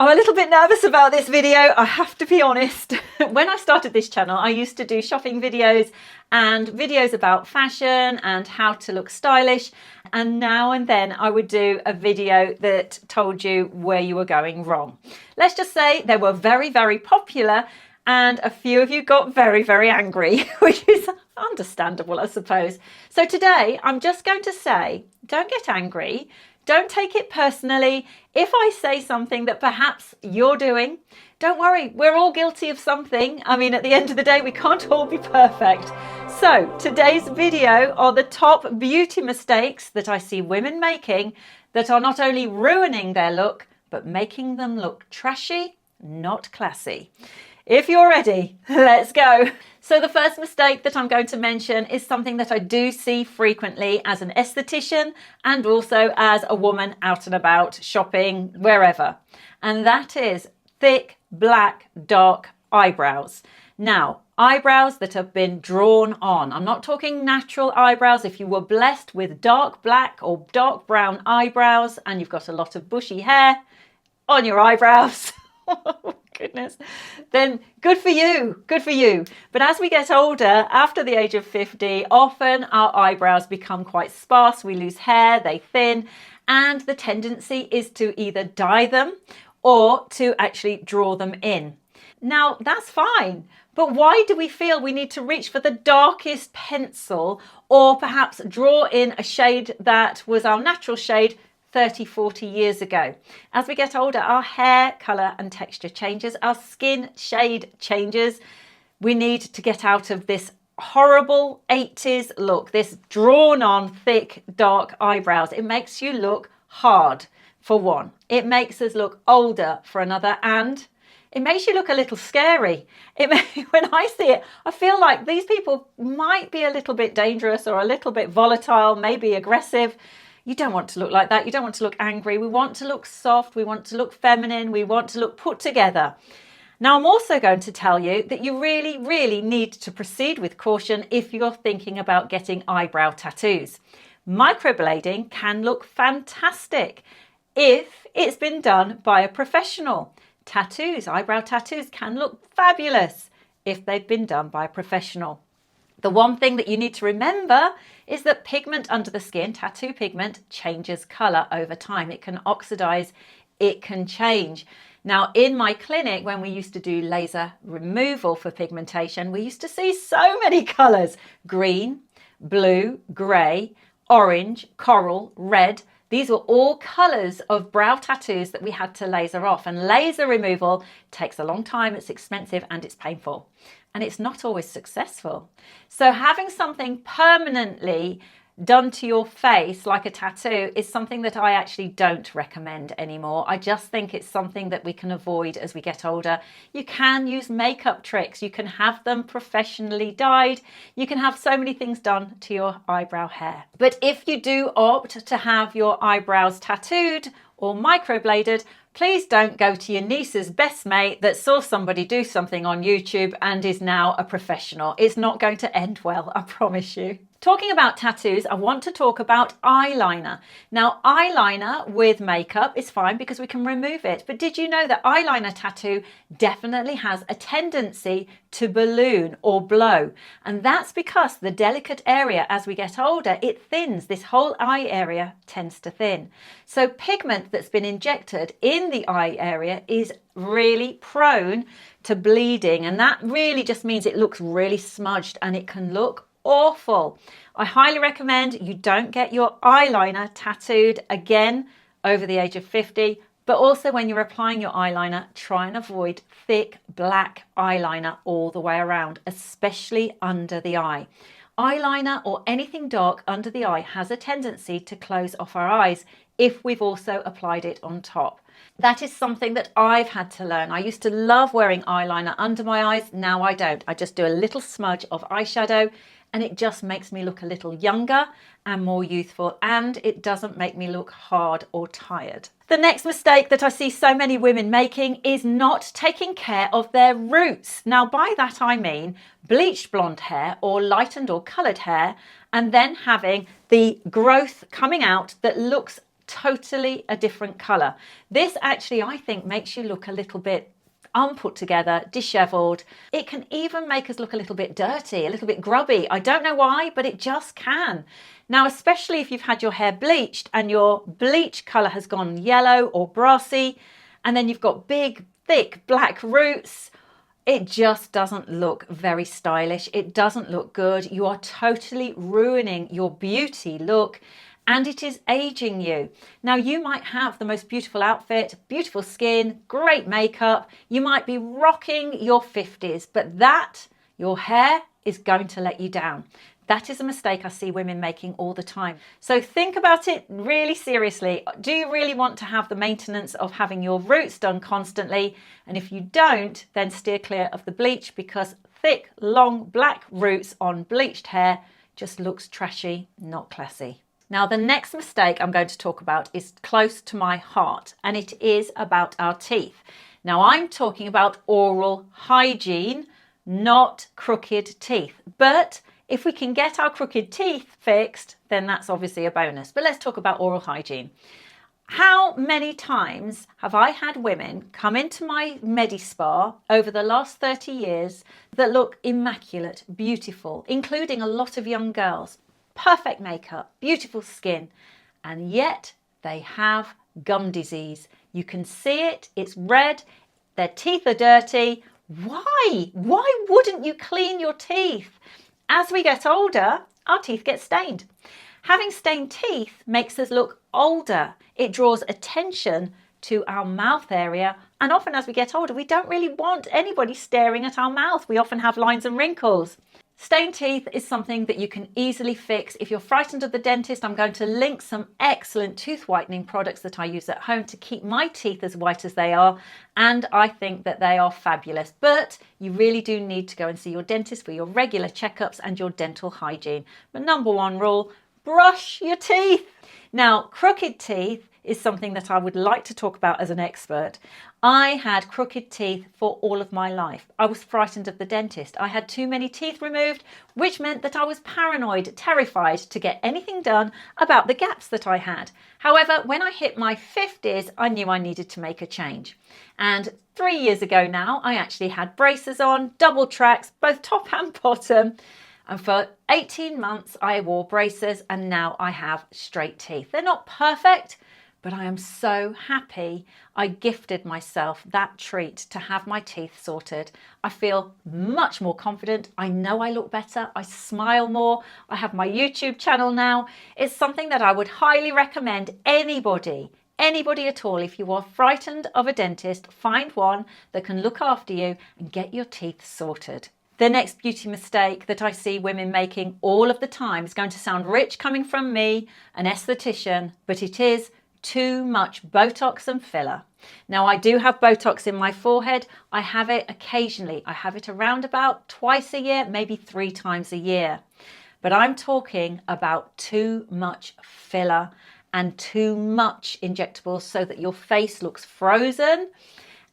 I'm a little bit nervous about this video, I have to be honest. When I started this channel, I used to do shopping videos and videos about fashion and how to look stylish. And now and then I would do a video that told you where you were going wrong. Let's just say they were very, very popular and a few of you got very, very angry, which is understandable, I suppose. So today I'm just going to say, don't get angry. Don't take it personally. If I say something that perhaps you're doing, don't worry, we're all guilty of something. I mean, at the end of the day, we can't all be perfect. So today's video are the top beauty mistakes that I see women making that are not only ruining their look, but making them look trashy, not classy. If you're ready, let's go. So the first mistake that I'm going to mention is something that I do see frequently as an esthetician and also as a woman out and about shopping wherever. And that is thick, black, dark eyebrows. Now, eyebrows that have been drawn on. I'm not talking natural eyebrows. If you were blessed with dark black or dark brown eyebrows and you've got a lot of bushy hair on your eyebrows, oh goodness, then good for you, good for you. But as we get older, after the age of 50, often our eyebrows become quite sparse, we lose hair, they thin, and the tendency is to either dye them or to actually draw them in. Now that's fine, but why do we feel we need to reach for the darkest pencil or perhaps draw in a shade that was our natural shade 30, 40 years ago? As we get older, our hair colour and texture changes, our skin shade changes. We need to get out of this horrible 80s look, this drawn on thick dark eyebrows. It makes you look hard for one. It makes us look older for another, and it makes you look a little scary. When I see it, I feel like these people might be a little bit dangerous or a little bit volatile, maybe aggressive. You don't want to look like that. You don't want to look angry. We want to look soft. We want to look feminine. We want to look put together. Now, I'm also going to tell you that you really, really need to proceed with caution if you're thinking about getting eyebrow tattoos. Microblading can look fantastic if it's been done by a professional. Tattoos, eyebrow tattoos can look fabulous if they've been done by a professional. The one thing that you need to remember is that pigment under the skin, tattoo pigment, changes colour over time. It can oxidize, it can change. Now, in my clinic, when we used to do laser removal for pigmentation, we used to see so many colours: green, blue, grey, orange, coral, red. These were all colours of brow tattoos that we had to laser off. And laser removal takes a long time, it's expensive and it's painful. And it's not always successful. So having something permanently done to your face like a tattoo is something that I actually don't recommend anymore. I just think it's something that we can avoid as we get older. You can use makeup tricks. You can have them professionally dyed. You can have so many things done to your eyebrow hair. But if you do opt to have your eyebrows tattooed or microbladed, please don't go to your niece's best mate that saw somebody do something on YouTube and is now a professional. It's not going to end well, I promise you. Talking about tattoos, I want to talk about eyeliner. Now, eyeliner with makeup is fine because we can remove it. But did you know that eyeliner tattoo definitely has a tendency to balloon or blow? And that's because the delicate area, as we get older, it thins. This whole eye area tends to thin. So pigment that's been injected in the eye area is really prone to bleeding. And that really just means it looks really smudged and it can look awful. I highly recommend you don't get your eyeliner tattooed again over the age of 50, but also when you're applying your eyeliner, try and avoid thick black eyeliner all the way around, especially under the eye. Eyeliner or anything dark under the eye has a tendency to close off our eyes if we've also applied it on top. That is something that I've had to learn. I used to love wearing eyeliner under my eyes. Now I don't. I just do a little smudge of eyeshadow and it just makes me look a little younger and more youthful, and it doesn't make me look hard or tired. The next mistake that I see so many women making is not taking care of their roots. Now, by that I mean bleached blonde hair or lightened or coloured hair, and then having the growth coming out that looks totally a different colour. This actually, I think, makes you look a little bit unput together, dishevelled. It can even make us look a little bit dirty, a little bit grubby. I don't know why, but it just can. Now, especially if you've had your hair bleached and your bleach colour has gone yellow or brassy, and then you've got big, thick black roots, it just doesn't look very stylish. It doesn't look good. You are totally ruining your beauty look, and it is aging you. Now, you might have the most beautiful outfit, beautiful skin, great makeup. You might be rocking your 50s, but your hair is going to let you down. That is a mistake I see women making all the time. So think about it really seriously. Do you really want to have the maintenance of having your roots done constantly? And if you don't, then steer clear of the bleach, because thick, long black roots on bleached hair just looks trashy, not classy. Now, the next mistake I'm going to talk about is close to my heart, and it is about our teeth. Now, I'm talking about oral hygiene, not crooked teeth. But if we can get our crooked teeth fixed, then that's obviously a bonus. But let's talk about oral hygiene. How many times have I had women come into my Medi-Spa over the last 30 years that look immaculate, beautiful, including a lot of young girls, perfect makeup, beautiful skin, and yet they have gum disease. You can see it, it's red, their teeth are dirty. Why? Why wouldn't you clean your teeth? As we get older, our teeth get stained. Having stained teeth makes us look older. It draws attention to our mouth area, and often as we get older, we don't really want anybody staring at our mouth. We often have lines and wrinkles. Stained teeth is something that you can easily fix. If you're frightened of the dentist, I'm going to link some excellent tooth whitening products that I use at home to keep my teeth as white as they are, and I think that they are fabulous. But you really do need to go and see your dentist for your regular checkups and your dental hygiene. But number one rule, brush your teeth. Now, crooked teeth is something that I would like to talk about as an expert. I had crooked teeth for all of my life. I was frightened of the dentist. I had too many teeth removed, which meant that I was paranoid, terrified to get anything done about the gaps that I had. However, when I hit my 50s, I knew I needed to make a change. And 3 years ago now, I actually had braces on, double tracks, both top and bottom. And for 18 months, I wore braces, and now I have straight teeth. They're not perfect, but I am so happy I gifted myself that treat to have my teeth sorted. I feel much more confident. I know I look better. I smile more. I have my YouTube channel now. It's something that I would highly recommend anybody at all. If you are frightened of a dentist, find one that can look after you and get your teeth sorted. The next beauty mistake that I see women making all of the time is going to sound rich coming from me, an esthetician, but it is too much Botox and filler. Now, I do have Botox in my forehead. I have it occasionally. I have it around about twice a year, maybe 3 times a year. But I'm talking about too much filler and too much injectables so that your face looks frozen,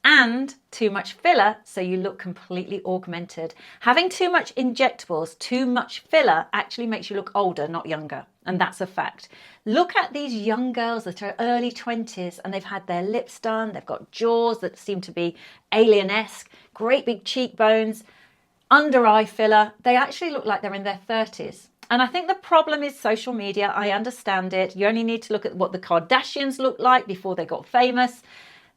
and too much filler so you look completely augmented. Having too much injectables, too much filler actually makes you look older, not younger. And that's a fact. Look at these young girls that are early 20s and they've had their lips done, they've got jaws that seem to be alien-esque, great big cheekbones, under eye filler. They actually look like they're in their 30s. And I think the problem is social media. I understand it. You only need to look at what the Kardashians looked like before they got famous.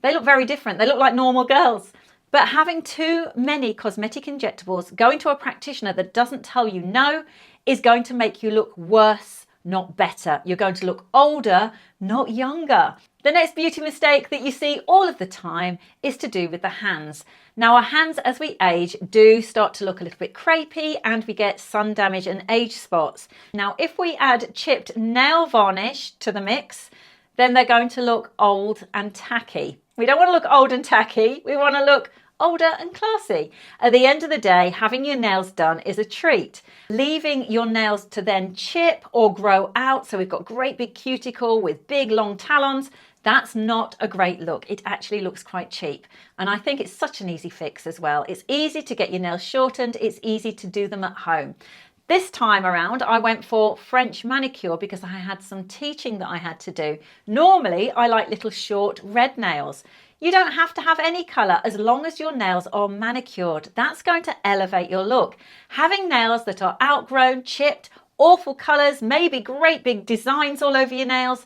They look very different. They look like normal girls. But having too many cosmetic injectables, going to a practitioner that doesn't tell you no, is going to make you look worse, not better. You're going to look older, not younger. The next beauty mistake that you see all of the time is to do with the hands. Now, our hands as we age do start to look a little bit crepey, and we get sun damage and age spots. Now, if we add chipped nail varnish to the mix, then they're going to look old and tacky. We don't want to look old and tacky. We want to look older and classy. At the end of the day, having your nails done is a treat. Leaving your nails to then chip or grow out, so we've got great big cuticle with big long talons, that's not a great look. It actually looks quite cheap. And I think it's such an easy fix as well. It's easy to get your nails shortened. It's easy to do them at home. This time around, I went for French manicure because I had some teaching that I had to do. Normally, I like little short red nails. You don't have to have any colour as long as your nails are manicured. That's going to elevate your look. Having nails that are outgrown, chipped, awful colours, maybe great big designs all over your nails,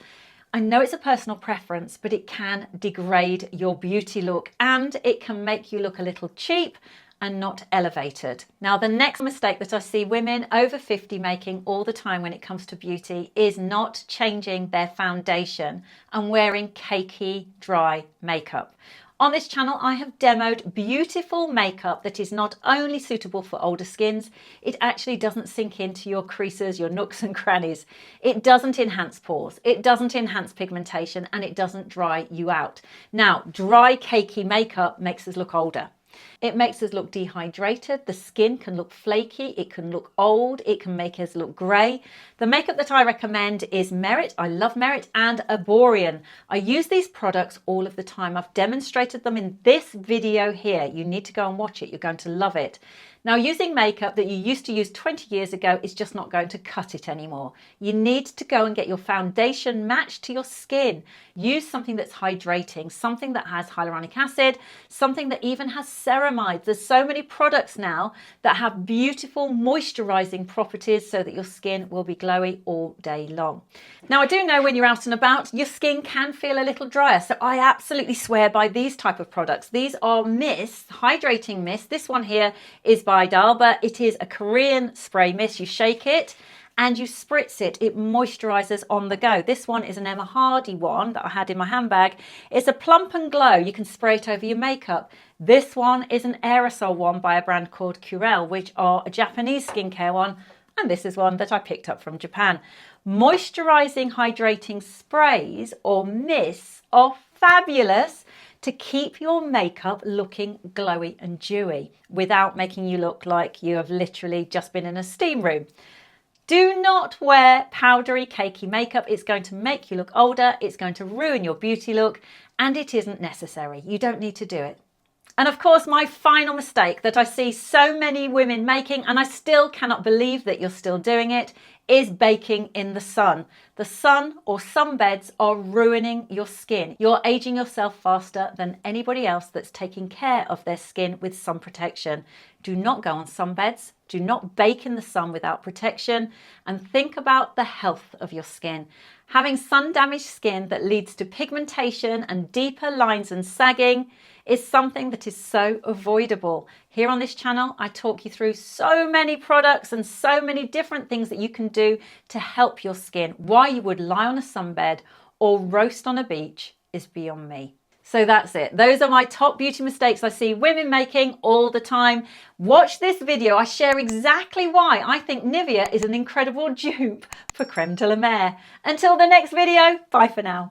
I know it's a personal preference, but it can degrade your beauty look and it can make you look a little cheap and not elevated. Now, the next mistake that I see women over 50 making all the time when it comes to beauty is not changing their foundation and wearing cakey, dry makeup. On this channel, I have demoed beautiful makeup that is not only suitable for older skins, it actually doesn't sink into your creases, your nooks and crannies. It doesn't enhance pores, it doesn't enhance pigmentation, and it doesn't dry you out. Now, dry, cakey makeup makes us look older. It makes us look dehydrated. The skin can look flaky. It can look old. It can make us look grey. The makeup that I recommend is Merit. I love Merit, and Arborian. I use these products all of the time. I've demonstrated them in this video here. You need to go and watch it. You're going to love it. Now, using makeup that you used to use 20 years ago is just not going to cut it anymore. You need to go and get your foundation matched to your skin. Use something that's hydrating, something that has hyaluronic acid, something that even has ceramides. There's so many products now that have beautiful moisturizing properties so that your skin will be glowy all day long. Now, I do know when you're out and about, your skin can feel a little drier. So I absolutely swear by these type of products. These are mist, hydrating mist. This one here is by Dalba. It is a Korean spray mist. You shake it and you spritz it. It moisturizes on the go. This one is an Emma Hardy one that I had in my handbag. It's a plump and glow. You can spray it over your makeup. This one is an aerosol one by a brand called Curel, which are a Japanese skincare one. And this is one that I picked up from Japan. Moisturizing, hydrating sprays or mists are fabulous to keep your makeup looking glowy and dewy without making you look like you have literally just been in a steam room. Do not wear powdery, cakey makeup. It's going to make you look older. It's going to ruin your beauty look, and it isn't necessary. You don't need to do it. And of course, my final mistake that I see so many women making, and I still cannot believe that you're still doing it, is baking in the sun. The sun or sunbeds are ruining your skin. You're aging yourself faster than anybody else that's taking care of their skin with sun protection. Do not go on sunbeds. Do not bake in the sun without protection, and think about the health of your skin. Having sun-damaged skin that leads to pigmentation and deeper lines and sagging is something that is so avoidable. Here on this channel, I talk you through so many products and so many different things that you can do to help your skin. Why you would lie on a sunbed or roast on a beach is beyond me. So that's it. Those are my top beauty mistakes I see women making all the time. Watch this video. I share exactly why I think Nivea is an incredible dupe for creme de la mer. Until the next video, bye for now.